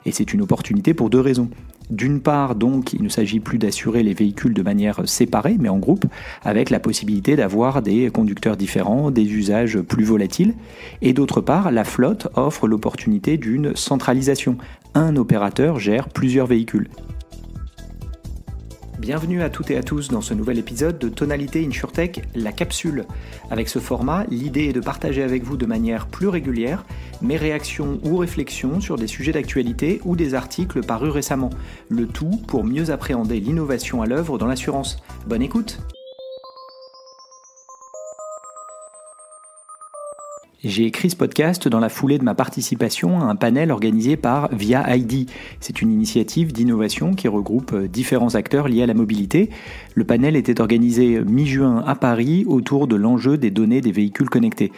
Et c'est une opportunité pour deux raisons. D'une part, donc, il ne s'agit plus d'assurer les véhicules de manière séparée, mais en groupe, avec la possibilité d'avoir des conducteurs différents, des usages plus volatiles. Et d'autre part, la flotte offre l'opportunité d'une centralisation. Un opérateur gère plusieurs véhicules. Bienvenue à toutes et à tous dans ce nouvel épisode de Tonalité InsurTech, la capsule. Avec ce format, l'idée est de partager avec vous de manière plus régulière mes réactions ou réflexions sur des sujets d'actualité ou des articles parus récemment. Le tout pour mieux appréhender l'innovation à l'œuvre dans l'assurance. Bonne écoute! J'ai écrit ce podcast dans la foulée de ma participation à un panel organisé par Via ID. C'est une initiative d'innovation qui regroupe différents acteurs liés à la mobilité. Le panel était organisé mi-juin à Paris autour de l'enjeu des données des véhicules connectés.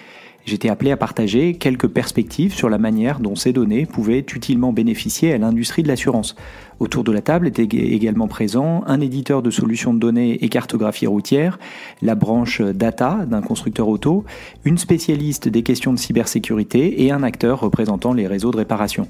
J'étais appelé à partager quelques perspectives sur la manière dont ces données pouvaient utilement bénéficier à l'industrie de l'assurance. Autour de la table était également présent un éditeur de solutions de données et cartographie routière, la branche data d'un constructeur auto, une spécialiste des questions de cybersécurité et un acteur représentant les réseaux de réparation.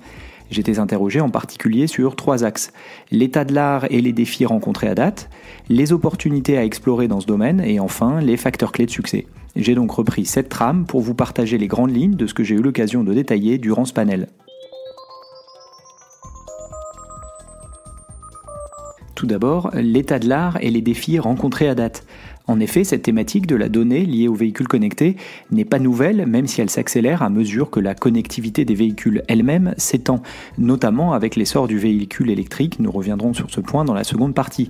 J'étais interrogé en particulier sur 3 axes: l'état de l'art et les défis rencontrés à date, les opportunités à explorer dans ce domaine et enfin les facteurs clés de succès. J'ai donc repris cette trame pour vous partager les grandes lignes de ce que j'ai eu l'occasion de détailler durant ce panel. Tout d'abord, l'état de l'art et les défis rencontrés à date. En effet, cette thématique de la donnée liée aux véhicules connectés n'est pas nouvelle, même si elle s'accélère à mesure que la connectivité des véhicules elle-même s'étend, notamment avec l'essor du véhicule électrique. Nous reviendrons sur ce point dans la seconde partie.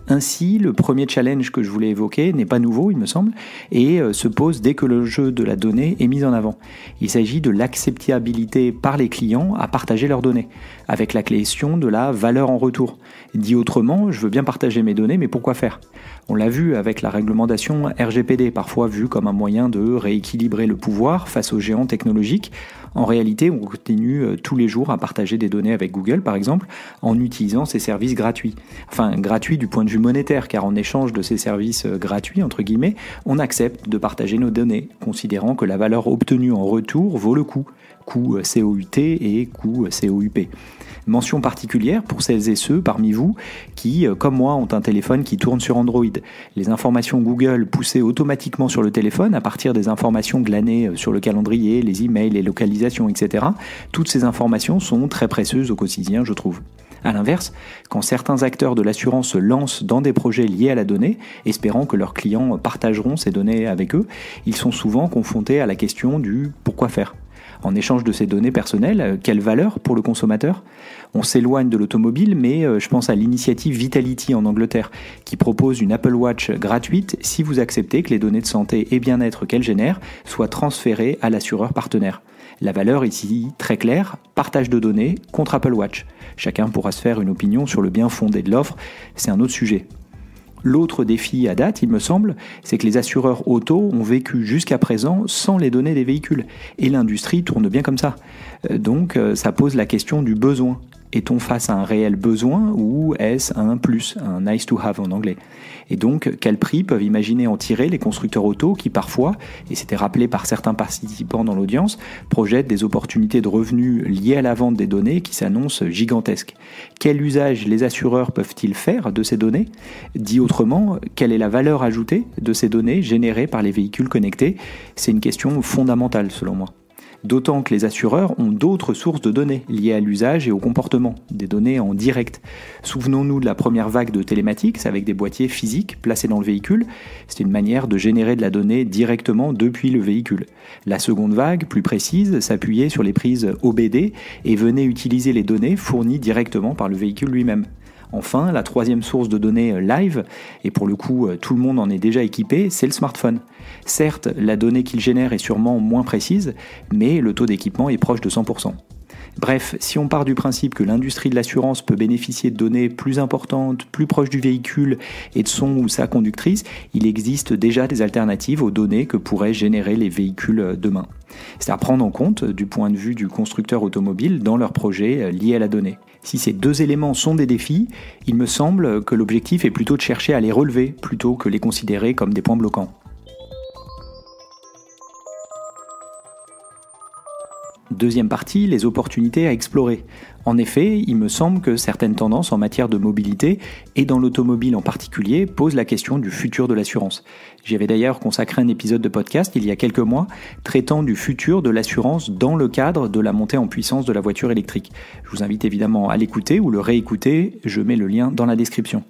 Ainsi, le premier challenge que je voulais évoquer n'est pas nouveau, il me semble, et se pose dès que le jeu de la donnée est mis en avant. Il s'agit de l'acceptabilité par les clients à partager leurs données, avec la question de la valeur en retour. Dit autrement, je veux bien partager mes données, mais pourquoi faire ? On l'a vu avec la réglementation RGPD, parfois vue comme un moyen de rééquilibrer le pouvoir face aux géants technologiques. En réalité, on continue tous les jours à partager des données avec Google, par exemple, en utilisant ces services gratuits. Enfin, gratuits du point de vue monétaire, car en échange de ces services gratuits, entre guillemets, on accepte de partager nos données, considérant que la valeur obtenue en retour vaut le coût. Coût COUT et coût COUP. Mention particulière pour celles et ceux parmi vous qui, comme moi, ont un téléphone qui tourne sur Android. Les informations Google poussées automatiquement sur le téléphone à partir des informations glanées sur le calendrier, les emails, les localisations, etc. Toutes ces informations sont très précieuses au quotidien, je trouve. A l'inverse, quand certains acteurs de l'assurance se lancent dans des projets liés à la donnée, espérant que leurs clients partageront ces données avec eux, ils sont souvent confrontés à la question du « pourquoi faire ?» En échange de ces données personnelles, quelle valeur pour le consommateur ? On s'éloigne de l'automobile, mais je pense à l'initiative Vitality en Angleterre, qui propose une Apple Watch gratuite si vous acceptez que les données de santé et bien-être qu'elle génère soient transférées à l'assureur partenaire. La valeur ici très claire, partage de données contre Apple Watch. Chacun pourra se faire une opinion sur le bien fondé de l'offre, c'est un autre sujet. L'autre défi à date, il me semble, c'est que les assureurs auto ont vécu jusqu'à présent sans les données des véhicules. Et l'industrie tourne bien comme ça. Donc ça pose la question du besoin. Est-on face à un réel besoin ou est-ce un plus, un nice to have en anglais ? Et donc, quel prix peuvent imaginer en tirer les constructeurs auto qui parfois, et c'était rappelé par certains participants dans l'audience, projettent des opportunités de revenus liées à la vente des données qui s'annoncent gigantesques. Quel usage les assureurs peuvent-ils faire de ces données ? Dit autrement, quelle est la valeur ajoutée de ces données générées par les véhicules connectés ? C'est une question fondamentale selon moi. D'autant que les assureurs ont d'autres sources de données liées à l'usage et au comportement, des données en direct. Souvenons-nous de la première vague de télématiques avec des boîtiers physiques placés dans le véhicule. C'était une manière de générer de la donnée directement depuis le véhicule. La seconde vague, plus précise, s'appuyait sur les prises OBD et venait utiliser les données fournies directement par le véhicule lui-même. Enfin, la troisième source de données live, et pour le coup tout le monde en est déjà équipé, c'est le smartphone. Certes, la donnée qu'il génère est sûrement moins précise, mais le taux d'équipement est proche de 100%. Bref, si on part du principe que l'industrie de l'assurance peut bénéficier de données plus importantes, plus proches du véhicule et de son ou sa conductrice, il existe déjà des alternatives aux données que pourraient générer les véhicules demain. C'est à prendre en compte du point de vue du constructeur automobile dans leurs projets liés à la donnée. Si ces deux éléments sont des défis, il me semble que l'objectif est plutôt de chercher à les relever plutôt que les considérer comme des points bloquants. Deuxième partie, les opportunités à explorer. En effet, il me semble que certaines tendances en matière de mobilité, et dans l'automobile en particulier, posent la question du futur de l'assurance. J'y avais d'ailleurs consacré un épisode de podcast il y a quelques mois, traitant du futur de l'assurance dans le cadre de la montée en puissance de la voiture électrique. Je vous invite évidemment à l'écouter ou le réécouter, je mets le lien dans la description.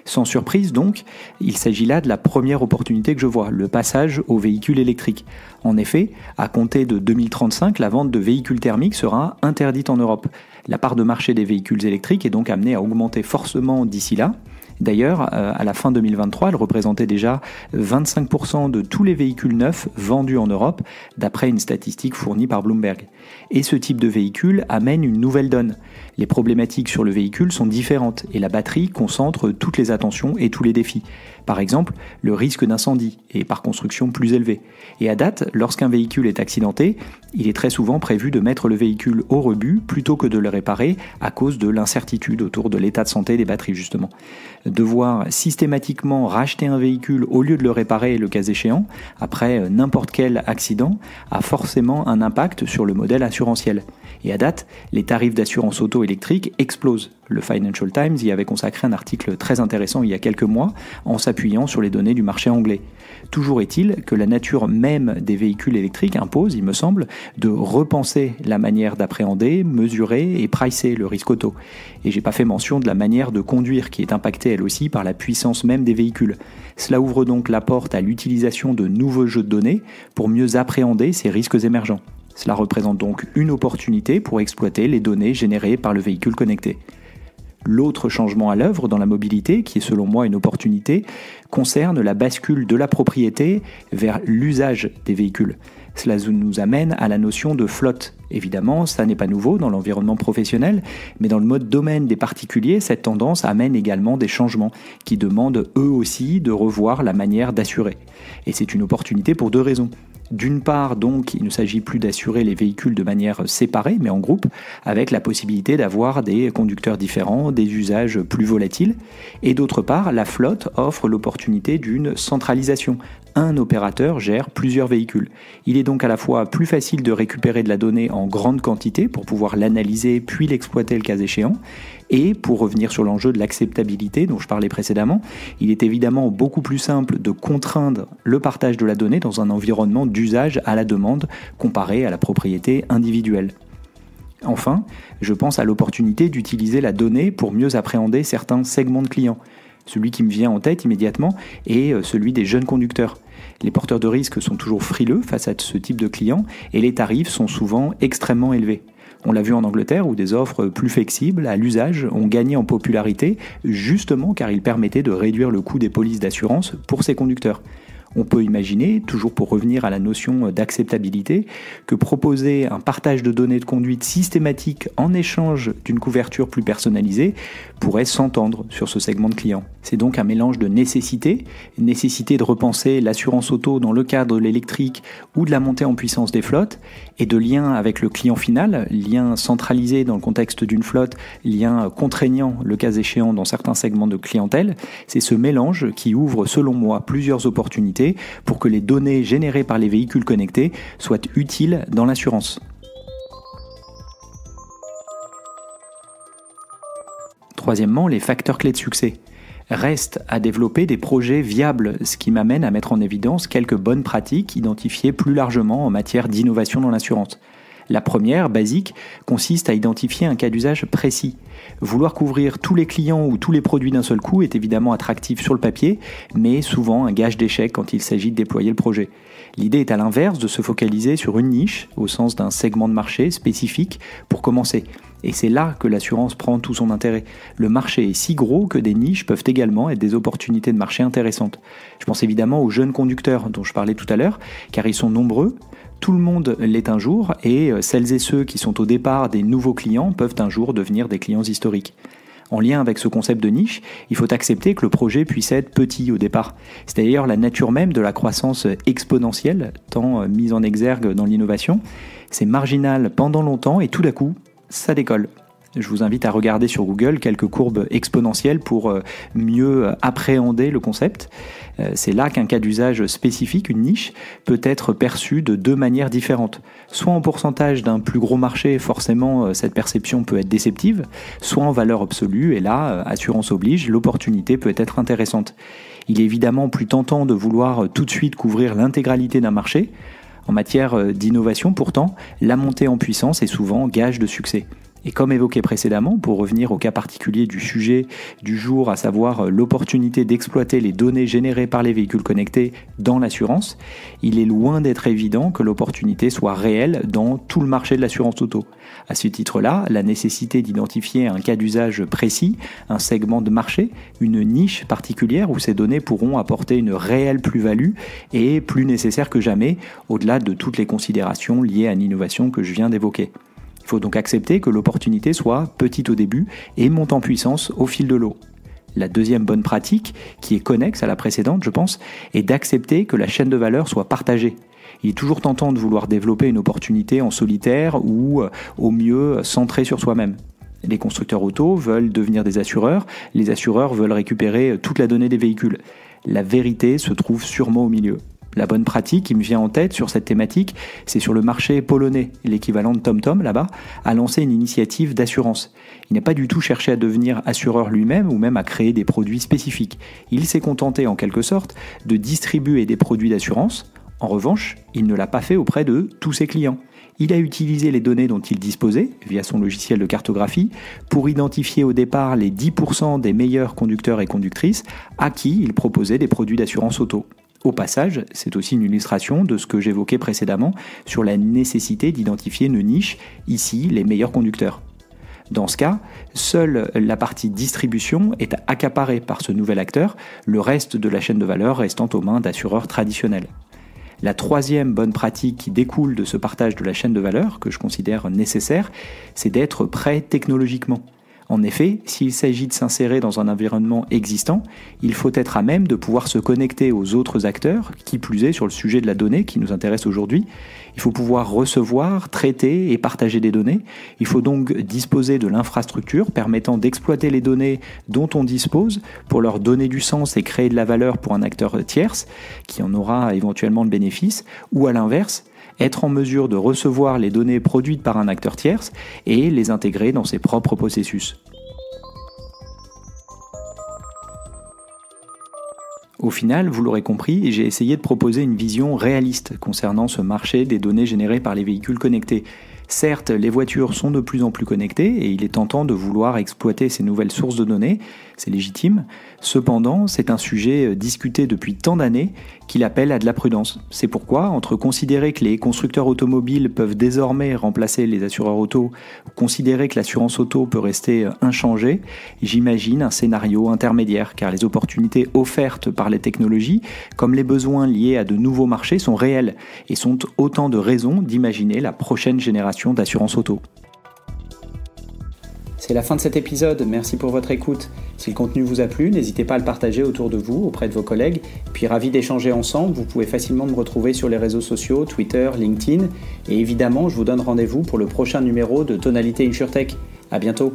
Sans surprise donc, il s'agit là de la première opportunité que je vois, le passage aux véhicules électriques. En effet, à compter de 2035, la vente de véhicules thermiques sera interdite en Europe. La part de marché des véhicules électriques est donc amenée à augmenter forcément d'ici là. D'ailleurs, à la fin 2023, elle représentait déjà 25% de tous les véhicules neufs vendus en Europe, d'après une statistique fournie par Bloomberg. Et ce type de véhicule amène une nouvelle donne. Les problématiques sur le véhicule sont différentes et la batterie concentre toutes les attentions et tous les défis. Par exemple, le risque d'incendie est par construction plus élevé. Et à date, lorsqu'un véhicule est accidenté, il est très souvent prévu de mettre le véhicule au rebut plutôt que de le réparer à cause de l'incertitude autour de l'état de santé des batteries justement. Devoir systématiquement racheter un véhicule au lieu de le réparer le cas échéant, après n'importe quel accident, a forcément un impact sur le modèle assurantiel. Et à date, les tarifs d'assurance auto électrique explosent. Le Financial Times y avait consacré un article très intéressant il y a quelques mois en s'appuyant sur les données du marché anglais. Toujours est-il que la nature même des véhicules électriques impose, il me semble, de repenser la manière d'appréhender, mesurer et pricer le risque auto. Et j'ai pas fait mention de la manière de conduire qui est impactée elle aussi par la puissance même des véhicules. Cela ouvre donc la porte à l'utilisation de nouveaux jeux de données pour mieux appréhender ces risques émergents. Cela représente donc une opportunité pour exploiter les données générées par le véhicule connecté. L'autre changement à l'œuvre dans la mobilité, qui est selon moi une opportunité, concerne la bascule de la propriété vers l'usage des véhicules. Cela nous amène à la notion de flotte. Évidemment, ça n'est pas nouveau dans l'environnement professionnel, mais dans le mode domaine des particuliers, cette tendance amène également des changements qui demandent eux aussi de revoir la manière d'assurer. Et c'est une opportunité pour deux raisons. D'une part, donc, il ne s'agit plus d'assurer les véhicules de manière séparée, mais en groupe, avec la possibilité d'avoir des conducteurs différents, des usages plus volatiles. Et d'autre part, la flotte offre l'opportunité d'une centralisation. Un opérateur gère plusieurs véhicules. Il est donc à la fois plus facile de récupérer de la donnée en grande quantité pour pouvoir l'analyser puis l'exploiter le cas échéant. Et pour revenir sur l'enjeu de l'acceptabilité dont je parlais précédemment, il est évidemment beaucoup plus simple de contraindre le partage de la donnée dans un environnement d'usage à la demande comparé à la propriété individuelle. Enfin, je pense à l'opportunité d'utiliser la donnée pour mieux appréhender certains segments de clients. Celui qui me vient en tête immédiatement est celui des jeunes conducteurs. Les porteurs de risques sont toujours frileux face à ce type de clients et les tarifs sont souvent extrêmement élevés. On l'a vu en Angleterre où des offres plus flexibles à l'usage ont gagné en popularité justement car ils permettaient de réduire le coût des polices d'assurance pour ces conducteurs. On peut imaginer, toujours pour revenir à la notion d'acceptabilité, que proposer un partage de données de conduite systématique en échange d'une couverture plus personnalisée pourrait s'entendre sur ce segment de clients. C'est donc un mélange de nécessité de repenser l'assurance auto dans le cadre de l'électrique ou de la montée en puissance des flottes, et de lien avec le client final, lien centralisé dans le contexte d'une flotte, lien contraignant le cas échéant dans certains segments de clientèle. C'est ce mélange qui ouvre selon moi plusieurs opportunités pour que les données générées par les véhicules connectés soient utiles dans l'assurance. Troisièmement, les facteurs clés de succès. Reste à développer des projets viables, ce qui m'amène à mettre en évidence quelques bonnes pratiques identifiées plus largement en matière d'innovation dans l'assurance. La première, basique, consiste à identifier un cas d'usage précis. Vouloir couvrir tous les clients ou tous les produits d'un seul coup est évidemment attractif sur le papier, mais souvent un gage d'échec quand il s'agit de déployer le projet. L'idée est à l'inverse de se focaliser sur une niche, au sens d'un segment de marché spécifique, pour commencer. Et c'est là que l'assurance prend tout son intérêt. Le marché est si gros que des niches peuvent également être des opportunités de marché intéressantes. Je pense évidemment aux jeunes conducteurs dont je parlais tout à l'heure, car ils sont nombreux. Tout le monde l'est un jour et celles et ceux qui sont au départ des nouveaux clients peuvent un jour devenir des clients historiques. En lien avec ce concept de niche, il faut accepter que le projet puisse être petit au départ. C'est d'ailleurs la nature même de la croissance exponentielle, tant mise en exergue dans l'innovation. C'est marginal pendant longtemps et tout d'un coup, ça décolle. Je vous invite à regarder sur Google quelques courbes exponentielles pour mieux appréhender le concept. C'est là qu'un cas d'usage spécifique, une niche, peut être perçu de deux manières différentes. Soit en pourcentage d'un plus gros marché, forcément cette perception peut être déceptive, soit en valeur absolue, et là, assurance oblige, l'opportunité peut être intéressante. Il est évidemment plus tentant de vouloir tout de suite couvrir l'intégralité d'un marché. En matière d'innovation, pourtant, la montée en puissance est souvent gage de succès. Et comme évoqué précédemment, pour revenir au cas particulier du sujet du jour, à savoir l'opportunité d'exploiter les données générées par les véhicules connectés dans l'assurance, il est loin d'être évident que l'opportunité soit réelle dans tout le marché de l'assurance auto. À ce titre-là, la nécessité d'identifier un cas d'usage précis, un segment de marché, une niche particulière où ces données pourront apporter une réelle plus-value est plus nécessaire que jamais, au-delà de toutes les considérations liées à l'innovation que je viens d'évoquer. Il faut donc accepter que l'opportunité soit petite au début et monte en puissance au fil de l'eau. La deuxième bonne pratique, qui est connexe à la précédente, je pense, est d'accepter que la chaîne de valeur soit partagée. Il est toujours tentant de vouloir développer une opportunité en solitaire ou, au mieux, centrée sur soi-même. Les constructeurs auto veulent devenir des assureurs, les assureurs veulent récupérer toute la donnée des véhicules. La vérité se trouve sûrement au milieu. La bonne pratique qui me vient en tête sur cette thématique, c'est sur le marché polonais, l'équivalent de TomTom là-bas, a lancé une initiative d'assurance. Il n'a pas du tout cherché à devenir assureur lui-même ou même à créer des produits spécifiques. Il s'est contenté en quelque sorte de distribuer des produits d'assurance. En revanche, il ne l'a pas fait auprès de tous ses clients. Il a utilisé les données dont il disposait, via son logiciel de cartographie, pour identifier au départ les 10% des meilleurs conducteurs et conductrices à qui il proposait des produits d'assurance auto. Au passage, c'est aussi une illustration de ce que j'évoquais précédemment sur la nécessité d'identifier une niche, ici les meilleurs conducteurs. Dans ce cas, seule la partie distribution est accaparée par ce nouvel acteur, le reste de la chaîne de valeur restant aux mains d'assureurs traditionnels. La troisième bonne pratique qui découle de ce partage de la chaîne de valeur, que je considère nécessaire, c'est d'être prêt technologiquement. En effet, s'il s'agit de s'insérer dans un environnement existant, il faut être à même de pouvoir se connecter aux autres acteurs, qui plus est sur le sujet de la donnée qui nous intéresse aujourd'hui. Il faut pouvoir recevoir, traiter et partager des données. Il faut donc disposer de l'infrastructure permettant d'exploiter les données dont on dispose pour leur donner du sens et créer de la valeur pour un acteur tierce qui en aura éventuellement le bénéfice, ou à l'inverse, être en mesure de recevoir les données produites par un acteur tierce et les intégrer dans ses propres processus. Au final, vous l'aurez compris, j'ai essayé de proposer une vision réaliste concernant ce marché des données générées par les véhicules connectés. Certes, les voitures sont de plus en plus connectées et il est tentant de vouloir exploiter ces nouvelles sources de données, c'est légitime. Cependant, c'est un sujet discuté depuis tant d'années qu'il appelle à de la prudence. C'est pourquoi, entre considérer que les constructeurs automobiles peuvent désormais remplacer les assureurs auto, ou considérer que l'assurance auto peut rester inchangée, j'imagine un scénario intermédiaire, car les opportunités offertes par les technologies, comme les besoins liés à de nouveaux marchés, sont réels et sont autant de raisons d'imaginer la prochaine génération d'assurance auto. C'est la fin de cet épisode, merci pour votre écoute. Si le contenu vous a plu, n'hésitez pas à le partager autour de vous, auprès de vos collègues. Puis ravi d'échanger ensemble, vous pouvez facilement me retrouver sur les réseaux sociaux, Twitter, LinkedIn. Et évidemment, je vous donne rendez-vous pour le prochain numéro de Tonalité InsurTech. À bientôt.